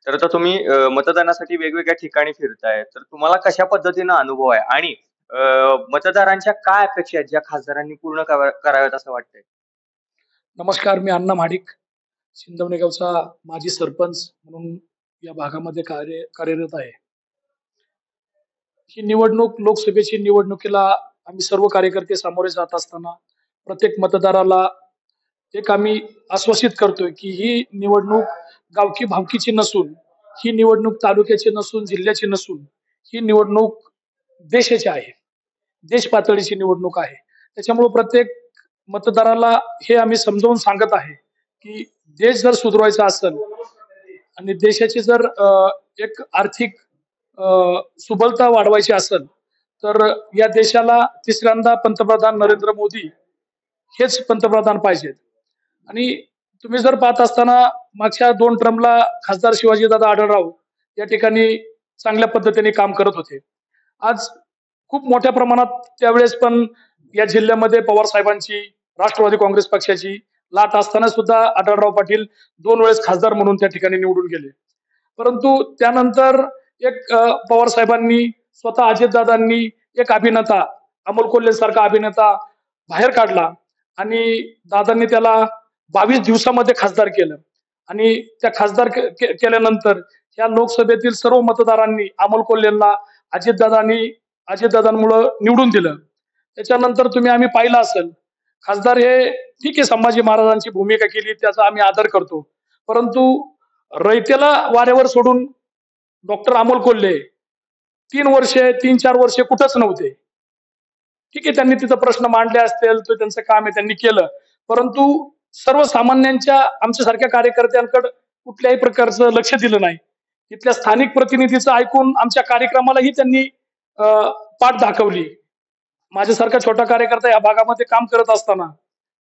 तर आता तुम्ही मतदानासाठी वेगवेगळ्या ठिकाणी फिरताय. तर तुम्हाला कशा पद्धतीनं अनुभव आहे? आणि मतदारांच्या काय अपेक्षा आहेत, ज्या खासदारांनी पूर्ण कराव्यात असं वाटतंय? नमस्कार, मी अण्णा महाडिक, सिंदवणे गावचा माजी सरपंच म्हणून या भागामध्ये कार्यरत आहे. ही निवडणूक लोकसभेची निवडणुकीला आम्ही सर्व कार्यकर्ते सामोरे जात असताना प्रत्येक मतदाराला एक आम्ही आश्वासित करतोय की ही निवडणूक गावकी भावकीची नसून, ही निवडणूक तालुक्याची नसून, जिल्ह्याची नसून, ही निवडणूक देशाची आहे. देश पातळीची निवडणूक आहे. त्याच्यामुळे प्रत्येक मतदाराला हे आम्ही समजावून सांगत आहे की देश जर सुधारायचा असेल आणि देशाची जर एक आर्थिक सुबलता वाढवायची असेल तर या देशाला तिसऱ्यांदा पंतप्रधान नरेंद्र मोदी हेच पंतप्रधान पाहिजेत. आणि तुम्ही जर पाहत असताना मागच्या 2 टर्मला खासदार शिवाजीदादा आढळराव या ठिकाणी चांगल्या पद्धतीने काम करत होते. आज खूप मोठ्या प्रमाणात त्यावेळेस पण या जिल्ह्यामध्ये पवार साहेबांची, राष्ट्रवादी काँग्रेस पक्षाची लाट असताना सुद्धा आढळराव पाटील 2 वेळेस खासदार म्हणून त्या ठिकाणी निवडून गेले. परंतु त्यानंतर एक पवार साहेबांनी, स्वतः अजितदादांनी एक अभिनेता, अमोल कोल्हे सारखा अभिनेता बाहेर काढला आणि दादांनी त्याला 22 दिवसामध्ये खासदार केलं. आणि त्या खासदार केल्यानंतर या लोकसभेतील सर्व मतदारांनी अमोल कोल्हेंना अजितदादांमुळे निवडून दिलं. त्याच्यानंतर आम्ही पाहिलं असेल, खासदार हे ठीक आहे, संभाजी महाराजांची भूमिका केली, त्याचा आम्ही आदर करतो. परंतु रयतेला वाऱ्यावर सोडून डॉक्टर अमोल कोल्हे 3-4 वर्षे कुठंच नव्हते. ठीक आहे, त्यांनी तिथं प्रश्न मांडले असतील, तो त्यांचं काम आहे, त्यांनी केलं. परंतु सर्वसामान्यांच्या, आमच्यासारख्या कार्यकर्त्यांकडे कुठल्याही प्रकारचं लक्ष दिलं नाही. तिथल्या स्थानिक प्रतिनिधीचं ऐकून आमच्या कार्यक्रमालाही त्यांनी पाठ दाखवली. माझ्यासारखा छोटा कार्यकर्ता या भागामध्ये काम करत असताना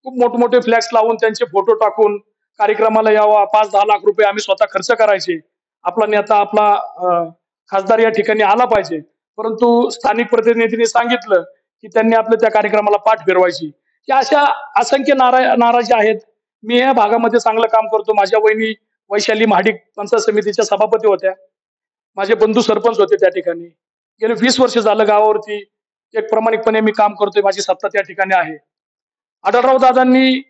खूप मोठमोठे फ्लॅक्स लावून, त्यांचे फोटो टाकून कार्यक्रमाला यावा, 5-10 लाख रुपये आम्ही स्वतः खर्च करायचे, आपला नेता, आपला खासदार या ठिकाणी आला पाहिजे. परंतु स्थानिक प्रतिनिधींनी सांगितलं की त्यांनी आपल्या त्या कार्यक्रमाला पाठ फिरवायची. या अशा असंख्य नाराजी आहेत. मी या भागामध्ये चांगलं काम करतो. माझ्या वहिनी वैशाली महाडिक पंचायत समितीच्या सभापती होत्या. माझे बंधू सरपंच होते त्या ठिकाणी. गेले 20 वर्ष झालं गावावरती एक प्रामाणिकपणे मी काम करतोय. माझी सत्ता त्या ठिकाणी आहे. आढळराव दादांनी,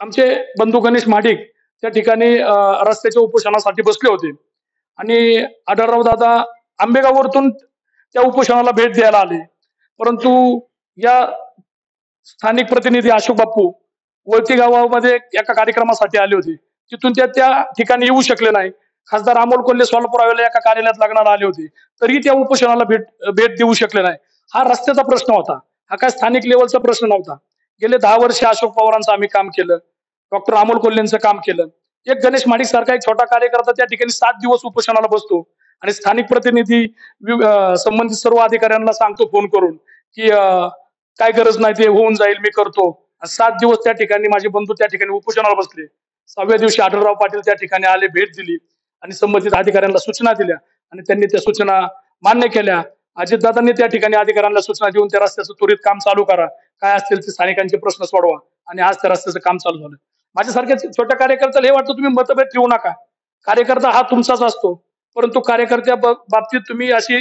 आमचे बंधू गणेश महाडिक त्या ठिकाणी रस्त्याच्या उपोषणासाठी बसले होते आणि आढळराव दादा आंबेगाववरतून त्या उपोषणाला भेट द्यायला आले. परंतु या स्थानिक प्रतिनिधी अशोक बाप्पू वळती गावामध्ये एका कार्यक्रमासाठी आले होते. तिथून त्या ठिकाणी येऊ शकले नाही. खासदार अमोल कोल्हे सोलापूर आवेला एका कार्यालयात लग्नाला आले होते, तरी त्या उपोषणाला भेट देऊ शकले नाही. हा रस्त्याचा प्रश्न होता. हा काय स्थानिक लेवलचा प्रश्न नव्हता. गेले 10 वर्ष अशोक पवारांचं आम्ही काम केलं, डॉक्टर अमोल कोल्हेंचं काम केलं. एक गणेश महाडिक सारखा एक छोटा कार्यकर्ता त्या ठिकाणी 7 दिवस उपोषणाला बसतो आणि स्थानिक प्रतिनिधी संबंधित सर्व अधिकाऱ्यांना सांगतो फोन करून की काय गरज नाही, ते होऊन जाईल, मी करतो. 7 दिवस त्या ठिकाणी माझे बंधू त्या ठिकाणी उपोषणाला बसले. 6व्या दिवशी आढळराव पाटील त्या ठिकाणी आले, भेट दिली आणि संबंधित अधिकाऱ्यांना सूचना दिल्या आणि त्यांनी त्या सूचना मान्य केल्या. अजितदादांनी त्या ठिकाणी अधिकाऱ्यांना सूचना देऊन त्या रस्त्याचं त्वरित काम चालू करा, काय असतील ते स्थानिकांचे प्रश्न सोडवा, आणि आज त्या रस्त्याचं काम चालू झालं. माझ्यासारख्या छोट्या कार्यकर्त्याला हे वाटतं तुम्ही मतभेद ठेवू नका, कार्यकर्ता हा तुमचाच असतो. परंतु कार्यकर्त्या बाबतीत तुम्ही अशी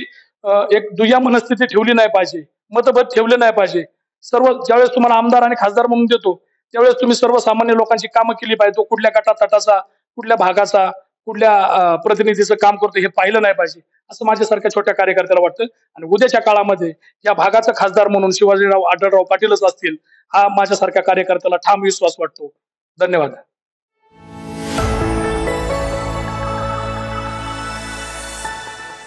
एक दुय्या मनस्थिती ठेवली नाही पाहिजे, मतभेद ठेवले नाही पाहिजे. ज्यावेळेस तुम्हाला आमदार आणि खासदार म्हणून देतो त्यावेळेस तुम्ही सर्वसामान्य लोकांची कामं केली पाहिजे. तो कुठल्या गटातटाचा, कुठल्या भागाचा, कुठल्या प्रतिनिधीचं काम करतो हे पाहिलं नाही पाहिजे, असं माझ्यासारख्या छोट्या कार्यकर्त्याला वाटतं. आणि उद्याच्या काळामध्ये या भागाचा खासदार म्हणून शिवाजीराव आढळराव पाटीलच असतील, हा माझ्यासारख्या कार्यकर्त्याला ठाम विश्वास वाटतो. धन्यवाद.